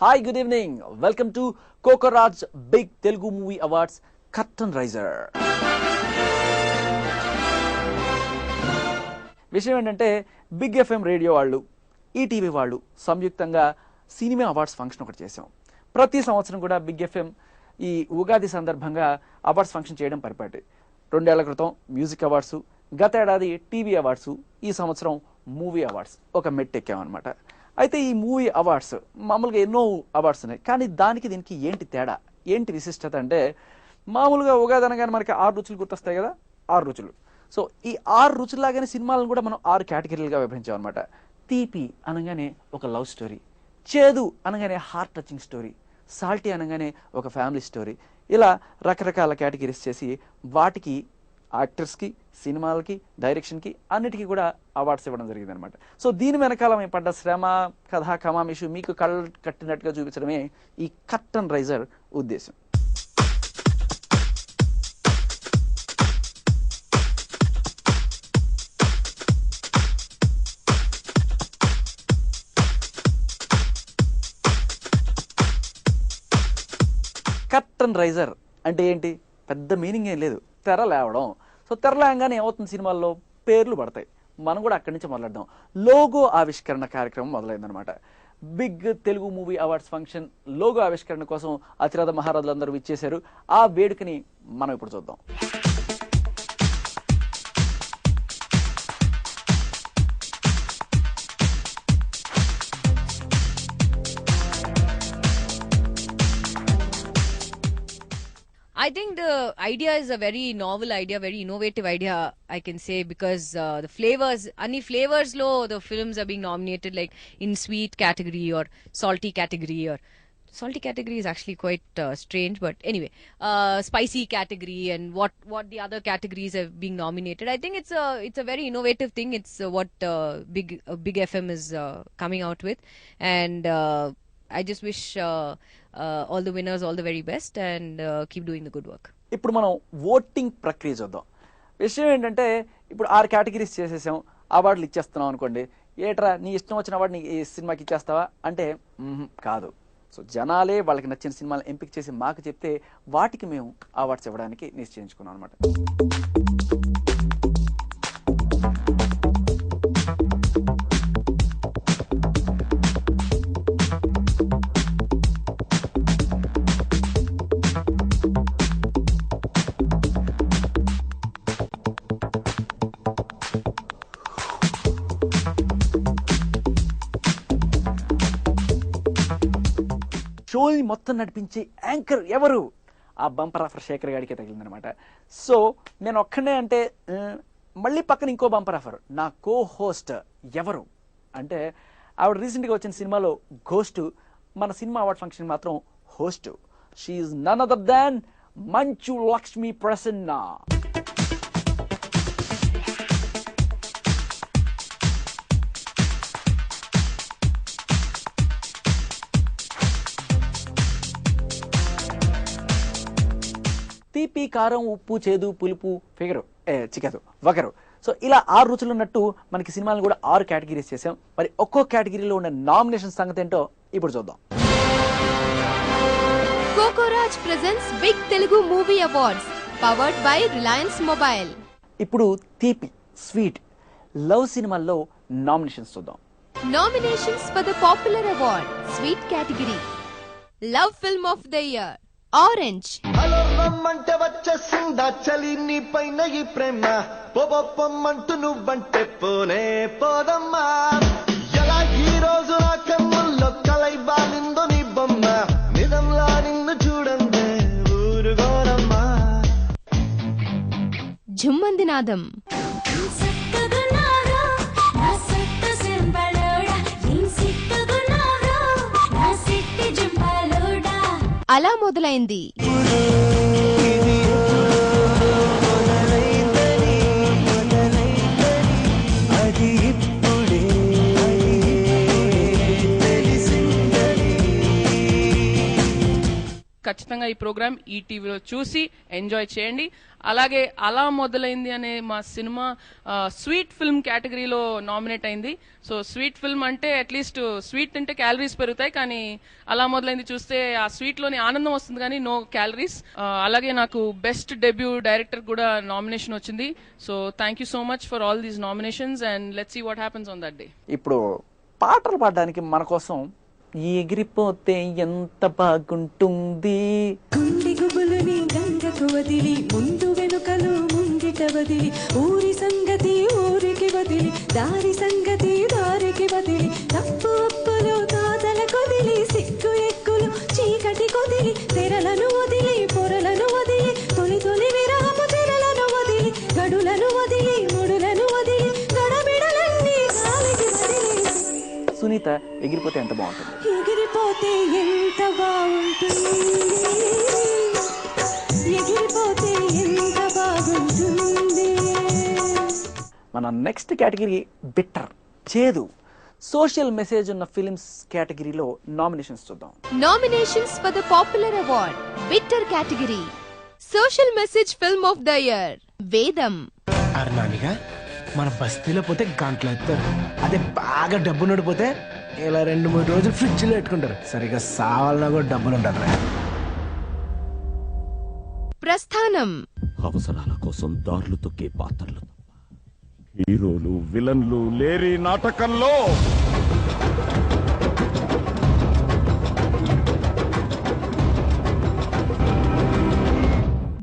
Hi, good evening. Welcome to Kokoraj Big Telugu Movie Awards Curtain Raiser. విషయం ఏంటంటే big FM radio వాళ్ళు ETV వాళ్ళు సంయుక్తంగా cinema awards function ఒకటి చేసాం. ప్రతి సంవత్సరం కూడా బిగ్ ఎఫ్ఎం ఈ ఉగాది సందర్భంగా అవార్డ్స్ ఫంక్షన్ చేయడం పరిపాటి. 2 ఏళ్ల క్రితం మ్యూజిక్ అవార్డ్స్, గత ఏడాది టీవీ అవార్డ్స్, ఈ సంవత్సరం మూవీ అవార్డ్స్ ఒక మెట్ ఎక్కామన్నమాట. అయితే ఈ మూవీ అవార్డ్స్ మామూలుగా ఎన్నో అవార్డ్స్ ఉన్నాయి, కానీ దానికి దీనికి ఏంటి తేడా, ఏంటి విశిష్టత అంటే మామూలుగా ఉగాది అనగానే మనకి 6 రుచులు గుర్తొస్తాయి కదా, 6 రుచులు. సో ఈ 6 రుచుల్లాగానే సినిమాలను కూడా మనం 6 కేటగిరీలుగా విభజించాం అనమాట. తీపి అనగానే ఒక లవ్ స్టోరీ, చేదు అనగానే హార్ట్ టచింగ్ స్టోరీ, సాల్టీ అనగానే ఒక ఫ్యామిలీ స్టోరీ, ఇలా రకరకాల కేటగిరీస్ చేసి వాటికి యాక్టర్స్కి, సినిమాలకి, డైరెక్షన్కి అన్నిటికీ కూడా అవార్డ్స్ ఇవ్వడం జరిగింది అనమాట. సో దీని వెనకాల మేము పడ్డ శ్రమ, కథ, కమామిషు మీకు కళ్ళు కట్టినట్టుగా చూపించడమే ఈ కర్టన్ రైజర్ ఉద్దేశం. కర్టన్ రైజర్ అంటే ఏంటి, పెద్ద మీనింగ్ ఏం లేదు, తెర లేవడం. సో తెర లేవగానే ఏమవుతుంది, సినిమాల్లో పేర్లు పడతాయి. మనం కూడా అక్కడి నుంచి మొదలెడదాం. లోగో ఆవిష్కరణ కార్యక్రమం మొదలైందనమాట. Big Telugu movie awards function logo ఆవిష్కరణ కోసం అతిరథ మహారాజులందరూ ఇచ్చేశారు. ఆ వేడుకని మనం ఇప్పుడు చూద్దాం. I think the idea is a very novel idea, very innovative idea, I can say, because the flavors, any flavors low, the films are being nominated like in sweet category or salty category, or salty category is actually quite strange, but anyway, spicy category and what the other categories are being nominated. I think it's a very innovative thing. It's what Big FM is coming out with, and I just wish all the winners all the very best and keep doing the good work. ఇప్పుడు మనం voting ప్రక్రియ చూద్దాం. విషయం ఏంటంటే ఇప్పుడు 6 categories చేసేసాం, అవార్డులు ఇచ్చేస్తున్నాం అనుకోండి. ఏట్రా నీ ఇష్టం వచ్చిన అవార్డు నీ ఈ సినిమాకి ఇచ్చేస్తావా అంటే కాదు. సో జనాలే వాళ్ళకి నచ్చిన సినిమాలను ఎంపిక చేసి మాకు చెప్తే వాటికి మేము అవార్డ్స్ ఇవ్వడానికి నిశ్చయించుకున్నాం అనమాట. షోని మొత్తం నడిపించే యాంకర్ ఎవరు, ఆ బంపర్ ఆఫర్ శేఖర్ గాడికే తగిలిందనమాట. సో నేను ఒక్కడే అంటే మళ్ళీ పక్కన ఇంకో బంపర్ ఆఫర్, నా కో హోస్ట్ ఎవరు అంటే ఆవిడ రీసెంట్గా వచ్చిన సినిమాలో ఘోస్ట్, మన సినిమా అవార్డ్ ఫంక్షన్ మాత్రం host. She none other than Manchu Lakshmi Prasanna. తీపి, కారం, ఉప్పు, చేదు, పులుపు, ఫిగరు, చికెదు, వగరు. సో ఇలా 6 రుచులు ఉన్నట్టు మనకి సినిమాలను కూడా 6 కేటగిరీస్ చేసాం. మరి ఒక్కో కేటగిరీలో ఉన్న నామినేషన్ సంగతి ఏంటో ఇప్పుడు చూద్దాం. కోకోరాజ్ presents big Telugu movie awards powered by Reliance mobile. ఇప్పుడు తీపి, స్వీట్, లవ్ సినిమాల్లో నామినేషన్స్ చూద్దాం. Nominations for the popular award sweet category. Love film of the year orange. రమ్మంటే వచ్చేసిందా చలి నీ పైన ఈ ప్రేమ, పొమ్మంటూ నువ్వంటే పోనే పోదమ్మా, ఎలా ఈ రోజు నా కన్నుల్లో కలై బాలిందో నీ బొమ్మ, నిజంలా నిన్ను చూడందే ఊరుగోరమ్మా. జుమ్మందినాదం. అలా మొదలైంది. ఖచ్చితంగా ఈ ప్రోగ్రామ్ ఈటీవీలో చూసి ఎంజాయ్ చేయండి. అలాగే అలా మొదలైంది అనే మా సినిమా స్వీట్ ఫిల్మ్ కేటగిరీలో నామినేట్ అయింది. సో స్వీట్ ఫిల్మ్ అంటే అట్లీస్ట్ స్వీట్ తింటే క్యాలరీస్ పెరుగుతాయి, కానీ అలా మొదలైంది చూస్తే ఆ స్వీట్ లోని ఆనందం వస్తుంది కానీ నో క్యాలరీస్. అలాగే నాకు బెస్ట్ డెబ్యూ డైరెక్టర్ కూడా నామినేషన్ వచ్చింది. So thank you so much for all these nominations and let's see what happens on that day. ఇప్పుడు పాటలు పాడడానికి మన కోసం ఎగిరిపోతే ఎంత బాగుంటుంది, గుండె గుబులుని గంగకు వదిలి ముందు వెనుకలు ముంగిట వదిలి ఊరి సంగతి ఊరికి వదిలి దారి సంగతి దారికి వదిలి తప్పు అప్పులు తాతల కొదిలి సిగ్గు ఎక్కులు చీకటి కొదిలి తెరలను వదిలి పొరలను వదిలి తొలి తొలి విరాము తెరలను వదిలి గడులను వదిలి ముడులను వదిలి గడబిడలన్నీ గాలికి వదిలి. సునీత ఎగిరిపోతే ఎంత బాగుంటుంది, ఎగిరిపోతే ఎంత బాగుంటుంది, ఎగిరిపోతే ఎంత బాగుంటుంది. మన నెక్స్ట్ కేటగిరీ బిట్టర్, చేదు, సోషల్ మెసేజ్ ఉన్న ఫిలిమ్స్ కేటగిరీలో నామినేషన్స్ చూద్దాం. Nominations for the popular award, bitter category. Social message film of the year, Vedam. అర్నానిగా మన బస్తీలో పోతే గంటలు ఎత్తారు, అదే బాగా డబ్బు నడిపోతే ఇలా 2-3 రోజులు ఫ్రిడ్జ్లో పెట్టుకుంటారు. సరిగా సావాలన్నా కూడా డబ్బులు ఉంటారు. ప్రస్థానం. అవసరాల కోసం దారులు తొక్కే పాత్రలు తప్ప హీరోలు విలన్లు లేరి నాటకంలో.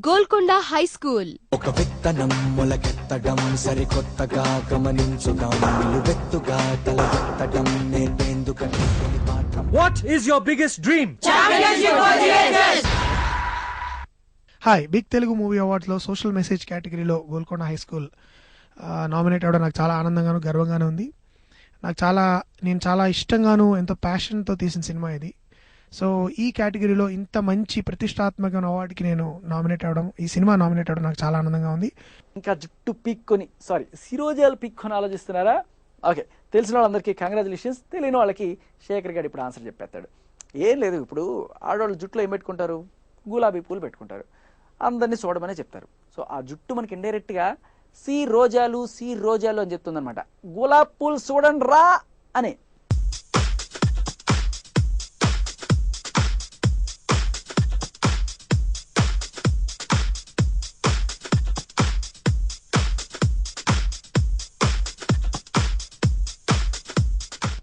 Golconda high school. ఒక విత్తనం మొలకెత్తడం సరికొత్తగా గమనించుదాం, నిలువెత్తుగా తలెత్తడం నేర్పేందుకంటే పాఠం. What is your biggest dream? Hi, big Telugu movie అవార్డ్స్లో సోషల్ మెసేజ్ కేటగిరీలో గోల్కొండ హై స్కూల్ నామినేట్ అవ్వడం నాకు చాలా ఆనందంగాను గర్వంగానే ఉంది. నేను చాలా ఇష్టంగాను ఎంతో ప్యాషన్తో తీసిన సినిమా ఇది. సో ఈ కేటగిరీలో ఇంత మంచి ప్రతిష్టాత్మకమైన అవార్డుకి నేను ఈ సినిమా నామినేట్ అవ్వడం నాకు చాలా ఆనందంగా ఉంది. ఇంకా జుట్టు పీక్కొని సిరోజాలు పీక్కొని ఆలోచిస్తున్నారా? ఓకే, తెలిసిన వాళ్ళందరికీ కంగ్రాచులేషన్స్, తెలియని వాళ్ళకి శేఖర్ గారు ఇప్పుడు ఆన్సర్ చెప్పేస్తాడు. ఏం లేదు, ఇప్పుడు ఆడవాళ్ళు జుట్టులో ఏం పెట్టుకుంటారు, గులాబీ పూలు పెట్టుకుంటారు, అందరినీ చూడమనే చెప్తారు. సో ఆ జుట్టు మనకి ఇండైరెక్ట్గా సి రోజాలు అని చెప్తుంది అనమాట. గులాబీ పూలు చూడండి రా అనే.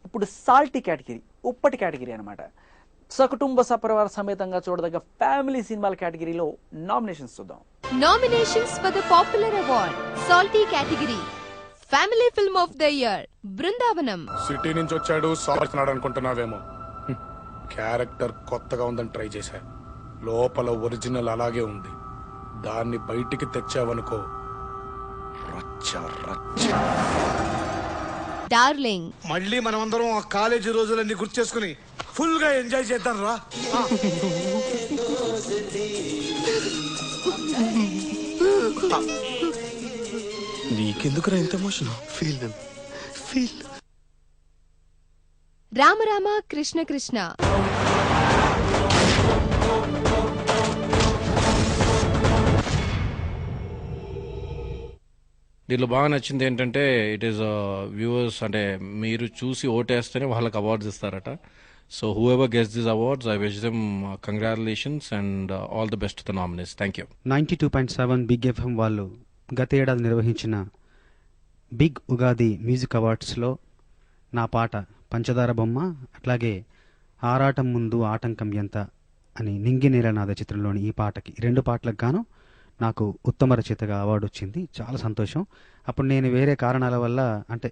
ఇప్పుడు సాల్టీ కేటగిరీ, ఉప్పటి కేటగిరీ అనమాట. సకుటుంబ సపరివార సమేతంగా చూడదగ్గ ఫ్యామిలీ సినిమాల కేటగిరీలో నామినేషన్స్ చూద్దాం. Nominations for the popular award, salty category. Family film of the year, Brindavanam. City నుంచి వచ్చాడు సాగుతున్నాడు అనుకుంటున్నావేమో. క్యారెక్టర్ కొత్తగా ఉందని ట్రై చేశా, లోపల ఒరిజినల్ అలాగే ఉంది. దాన్ని బయటికి తెచ్చావనుకో రచ్చ రచ్చ. డార్లింగ్. మళ్ళీ మనమందరం ఆ కాలేజీ రోజులన్నీ గుర్తు చేసుకుని ఫుల్ గా ఎంజాయ్ చేద్దాం రా. నీకెందుకురా ఇంత ఎమోషన్? ఫీల్ రామరామ కృష్ణ కృష్ణ. దీనిలో బాగా నచ్చింది ఏంటంటే ఇట్ ఈస్ వ్యూవర్స్, అంటే మీరు చూసి ఓటేస్తేనే వాళ్ళకి అవార్డ్స్ ఇస్తారట. So whoever gets this awards I wish them congratulations and all the best the nominees. Thank you. 92.7 big FM వాళ్ళు గత ఏడాది నిర్వహించిన బిగ్ ఉగాది మ్యూజిక్ అవార్డ్స్లో నా పాట పంచదార బొమ్మ, అట్లాగే ఆరాటం ముందు ఆటంకం ఎంత అని నింగి నీలనాథ చిత్రంలోని ఈ పాటకి 2 పాటలకు గాను నాకు ఉత్తమ రచయితగా అవార్డు వచ్చింది. చాలా సంతోషం. అప్పుడు నేను వేరే కారణాల వల్ల, అంటే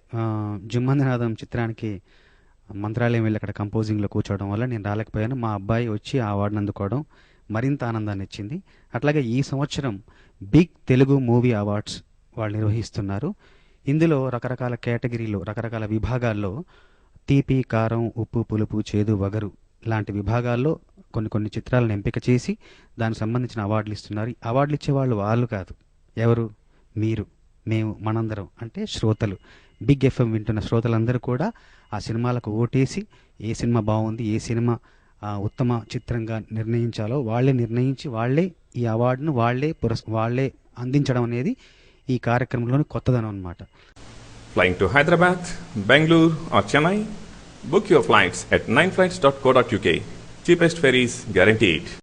జుమ్మందినాథం చిత్రానికి మంత్రాలయం వెళ్ళి అక్కడ కంపోజింగ్లో కూర్చోవడం వల్ల నేను రాలేకపోయాను. మా అబ్బాయి వచ్చి ఆ అవార్డును అందుకోవడం మరింత ఆనందాన్ని ఇచ్చింది. అట్లాగే ఈ సంవత్సరం బిగ్ తెలుగు మూవీ అవార్డ్స్ వాళ్ళు నిర్వహిస్తున్నారు. ఇందులో రకరకాల కేటగిరీలో, రకరకాల విభాగాల్లో తీపి, కారం, ఉప్పు, పులుపు, చేదు, వగరు లాంటి విభాగాల్లో కొన్ని చిత్రాలను ఎంపిక చేసి దానికి సంబంధించిన అవార్డులు ఇస్తున్నారు. అవార్డులు ఇచ్చేవాళ్ళు వాళ్ళు కాదు, ఎవరు? మీరు, మేము, మనందరం, అంటే శ్రోతలు. బిగ్ ఎఫ్ఎం వింటున్న శ్రోతలందరూ కూడా ఆ సినిమాలకు ఓటేసి ఏ సినిమా బాగుంది, ఏ సినిమా ఉత్తమ చిత్రంగా నిర్ణయించాలో వాళ్ళే నిర్ణయించి వాళ్ళే ఈ అవార్డును వాళ్ళే అందించడం అనేది ఈ కార్యక్రమంలోని కొత్తదనం అన్నమాట. Flying to Hyderabad, Bangalore or Chennai? Book your flights at 9flights.co.uk. Cheapest ferries guaranteed.